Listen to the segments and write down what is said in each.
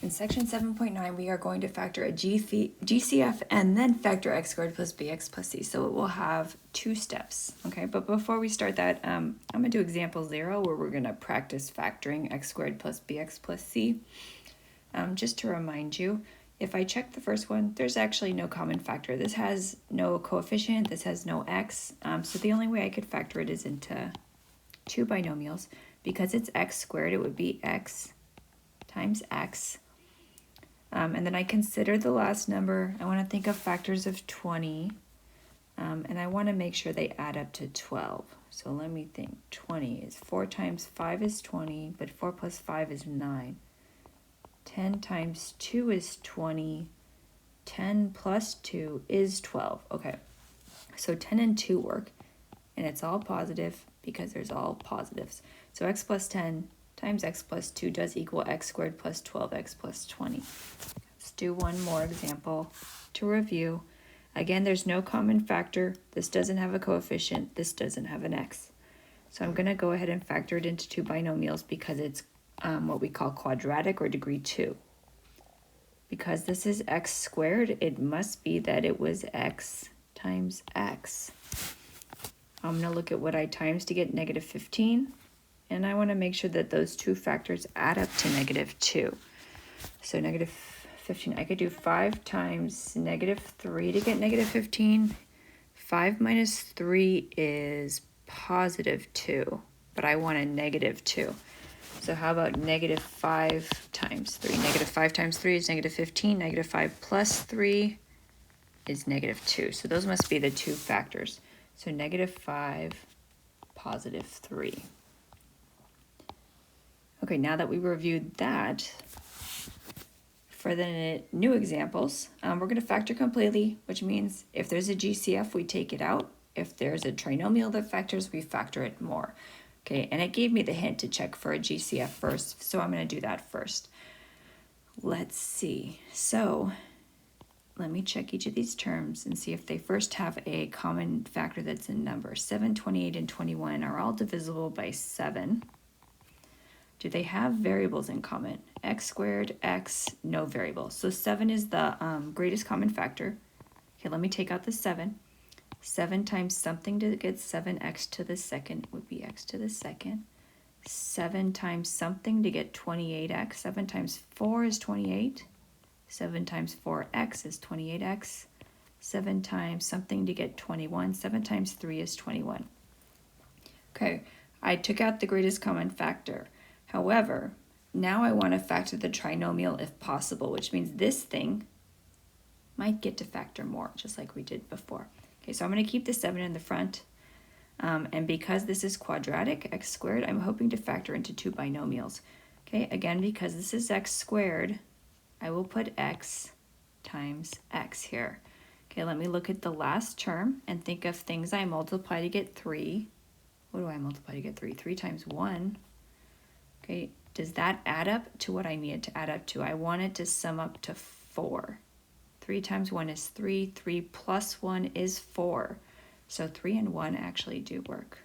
In section 7.9, we are going to factor a GCF and then factor x squared plus bx plus c. So it will have two steps, okay? But before we start that, I'm going to do example 0 where we're going to practice factoring x squared plus bx plus c. Just to remind you, if I check the first one, there's actually no common factor. This has no coefficient, this has no x. So the only way I could factor it is into two binomials. Because it's x squared, it would be x times x. And then I consider the last number. I want to think of factors of 20. And I want to make sure they add up to 12. So let me think. 20 is 4 times 5 is 20, but 4 plus 5 is 9. 10 times 2 is 20. 10 plus 2 is 12. Okay, so 10 and 2 work. And it's all positive because there's all positives. So x plus 10 times x plus 2 does equal x squared plus 12x plus 20. Let's do one more example to review. Again, there's no common factor. This doesn't have a coefficient. This doesn't have an x. So I'm going to go ahead and factor it into two binomials because it's what we call quadratic or degree 2. Because this is x squared, it must be that it was x times x. I'm going to look at what I times to get negative 15. And I want to make sure that those two factors add up to negative 2. So negative 15, I could do 5 times negative 3 to get negative 15. 5 minus 3 is positive 2, but I want a negative 2. So how about negative 5 times 3? Negative 5 times 3 is negative 15. Negative 5 plus 3 is negative 2. So those must be the two factors. So negative 5, positive 3. Okay, now that we reviewed that, for the new examples, we're going to factor completely, which means if there's a GCF, we take it out. If there's a trinomial that factors, we factor it more. Okay, and it gave me the hint to check for a GCF first, so I'm going to do that first. Let's see. So let me check each of these terms and see if they first have a common factor that's in numbers. 7, 28, and 21 are all divisible by 7. Do they have variables in common? X squared, x, no variable. So 7 is the greatest common factor. Okay, let me take out the 7. 7 times something to get 7x to the second would be x to the second. 7 times something to get 28x. 7 times 4 is 28. 7 times 4x is 28x. 7 times something to get 21. 7 times 3 is 21. Okay, I took out the greatest common factor. However, now I want to factor the trinomial if possible, which means this thing might get to factor more, just like we did before. Okay, so I'm going to keep the 7 in the front. And because this is quadratic, x squared, I'm hoping to factor into two binomials. Okay, again, because this is x squared, I will put x times x here. Okay, let me look at the last term and think of things I multiply to get 3. What do I multiply to get 3? 3 times 1. Okay, does that add up to what I need it to add up to? I want it to sum up to 4. 3 times 1 is 3. 3 plus 1 is 4. So 3 and 1 actually do work.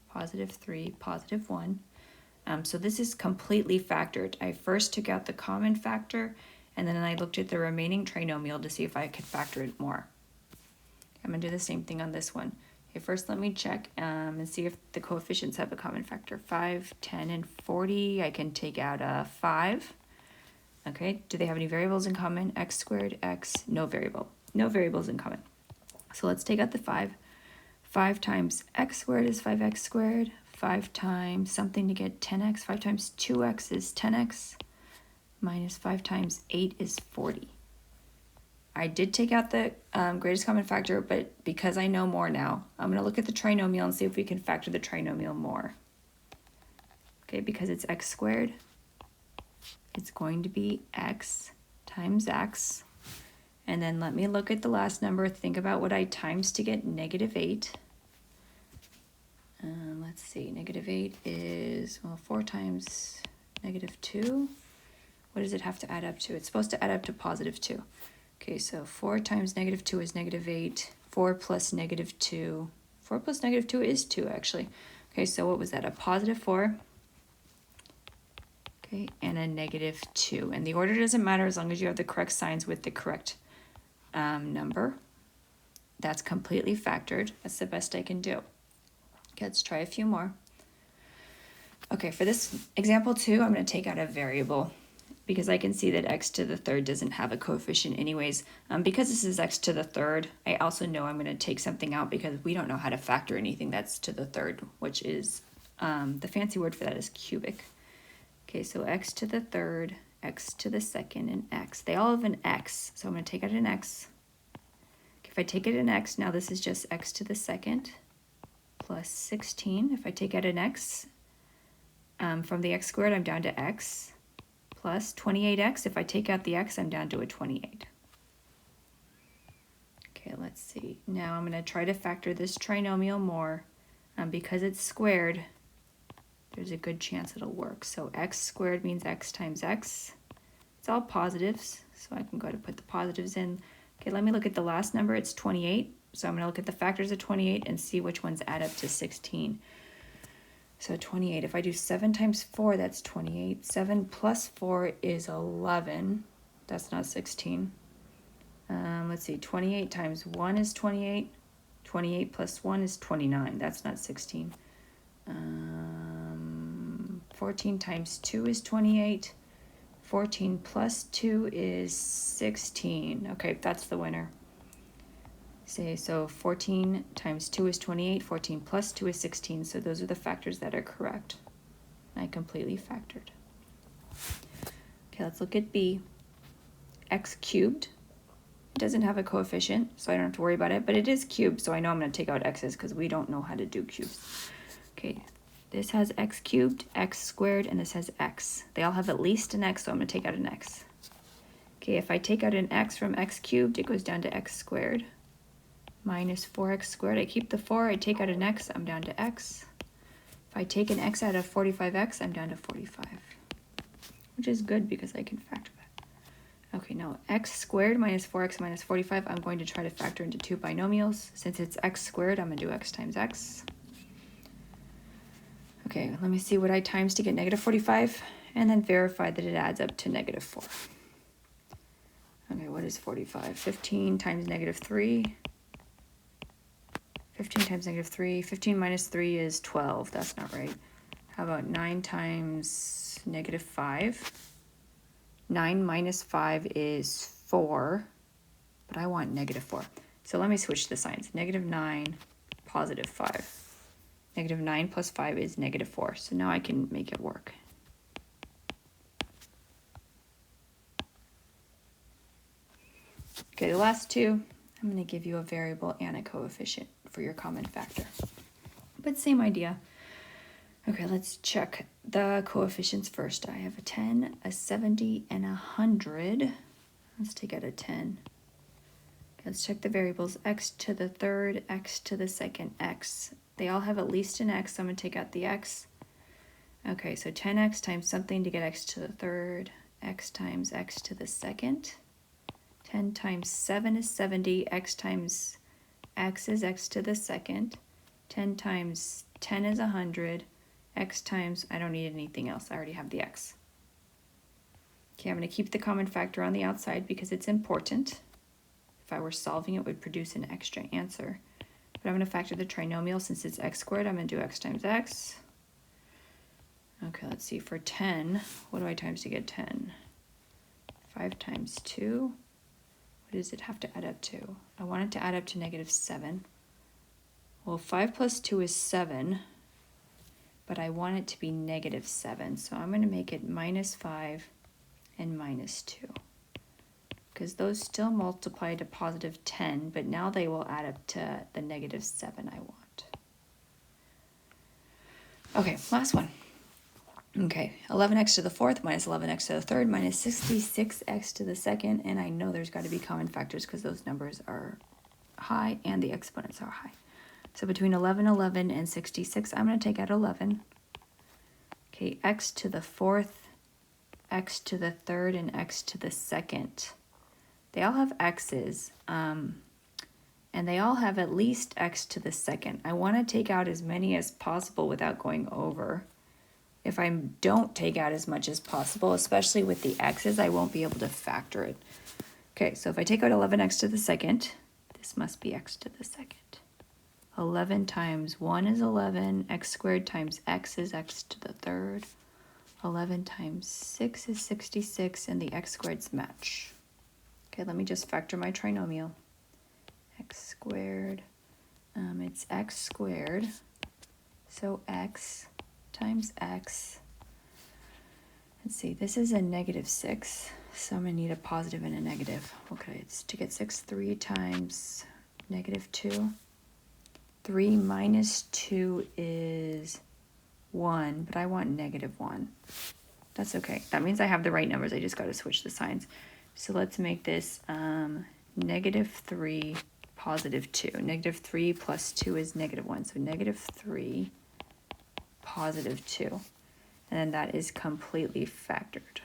Positive 3, positive 1. So this is completely factored. I first took out the common factor, and then I looked at the remaining trinomial to see if I could factor it more. I'm going to do the same thing on this one. Okay, first let me check and see if the coefficients have a common factor. 5, 10, and 40. I can take out a 5. Okay, do they have any variables in common? X squared, x, no variable. No variables in common. So let's take out the 5. 5 times x squared is 5x squared. 5 times something to get 10x. 5 times 2x is 10x. Minus 5 times 8 is 40. I did take out the greatest common factor, but because I know more now, I'm going to look at the trinomial and see if we can factor the trinomial more. Okay, because it's x squared, it's going to be x times x. And then let me look at the last number, think about what I times to get negative 8. Let's see, negative 8 is, well, 4 times negative 2. What does it have to add up to? It's supposed to add up to positive 2. Okay, so 4 times negative 2 is negative 8. 4 plus negative 2. 4 plus negative 2 is 2, actually. Okay, so what was that? A positive 4. Okay, and a -2. And the order doesn't matter as long as you have the correct signs with the correct number. That's completely factored. That's the best I can do. Okay, let's try a few more. Okay, for this example 2, I'm going to take out a variable because I can see that x to the third doesn't have a coefficient anyways. Because this is x to the third, I also know I'm going to take something out because we don't know how to factor anything that's to the third, which is, the fancy word for that is cubic. Okay, so x to the third, x to the second, and x. They all have an x, so I'm going to take out an x. If I take out an x, now this is just x to the second plus 16. If I take out an x, from the x squared, I'm down to x plus 28x. If I take out the x, I'm down to a 28. Okay, let's see. Now I'm going to try to factor this trinomial more. Because it's squared, there's a good chance it'll work. So x squared means x times x. It's all positives, so I can go ahead and put the positives in. Okay, let me look at the last number. It's 28. So I'm going to look at the factors of 28 and see which ones add up to 16. So 28, if I do 7 times 4, that's 28. 7 plus 4 is 11. That's not 16. Let's see, 28 times 1 is 28. 28 plus 1 is 29. That's not 16. 14 times 2 is 28. 14 plus 2 is 16. Okay, that's the winner. So 14 times 2 is 28. 14 plus 2 is 16. So those are the factors that are correct. I completely factored. Okay, let's look at B. X cubed. It doesn't have a coefficient, so I don't have to worry about it, but it is cubed, so I know I'm going to take out x's because we don't know how to do cubes. Okay, this has x cubed, x squared, and this has x. They all have at least an x, so I'm going to take out an x. Okay, if I take out an x from x cubed, it goes down to x squared minus 4x squared. I keep the 4, I take out an x, I'm down to x. If I take an x out of 45x, I'm down to 45, which is good because I can factor that. Okay, now x squared minus 4x minus 45, I'm going to try to factor into two binomials. Since it's x squared, I'm going to do x times x. Okay, let me see what I times to get negative 45, and then verify that it adds up to negative 4. Okay, what is 45? 15 times negative 3. 15 times negative 3. 15 minus 3 is 12. That's not right. How about 9 times negative 5? 9 minus 5 is 4, but I want negative 4. So let me switch the signs. Negative 9, positive 5. Negative 9 plus 5 is negative 4. So now I can make it work. Okay, the last two, I'm going to give you a variable and a coefficient for your common factor. But same idea. Okay, let's check the coefficients first. I have a 10, a 70, and a 100. Let's take out a 10. Okay, let's check the variables. X to the third, x to the second, x. They all have at least an x, so I'm going to take out the x. Okay, so 10x times something to get x to the third, x times x to the second. 10 times 7 is 70, x times x is x to the second. 10 times 10 is 100, x times, I don't need anything else, I already have the x. Okay, I'm going to keep the common factor on the outside because it's important. If I were solving it, it would produce an extra answer. But I'm going to factor the trinomial since it's x squared, I'm going to do x times x. Okay, let's see, for 10, what do I times to get 10? 5 times 2. What does it have to add up to? I want it to add up to negative 7. Well, 5 plus 2 is 7, but I want it to be negative 7. So I'm going to make it minus 5 and minus 2. Because those still multiply to positive 10, but now they will add up to the negative 7 I want. Okay, last one. Okay, 11x to the fourth minus 11x to the third minus 66x to the second, and I know there's got to be common factors because those numbers are high and the exponents are high. So between 11, 11, and 66, I'm going to take out 11. Okay, x to the fourth, x to the third, and x to the second. They all have x's, and they all have at least x to the second. I want to take out as many as possible without going over. if I don't take out as much as possible, especially with the x's, I won't be able to factor it. Okay, so if I take out 11x to the second, this must be x to the second. 11 times 1 is 11, x squared times x is x to the third. 11 times 6 is 66, and the x squareds match. Okay, let me just factor my trinomial. X squared, it's x squared, so x times x. Let's see, this is a negative 6, so I'm going to need a positive and a negative. Okay, it's to get 6, 3 times negative 2. 3 minus 2 is 1, but I want negative 1. That's okay. That means I have the right numbers. I just got to switch the signs. So let's make this negative 3, positive 2. Negative 3 plus 2 is negative 1. So negative 3, positive 2. And then that is completely factored.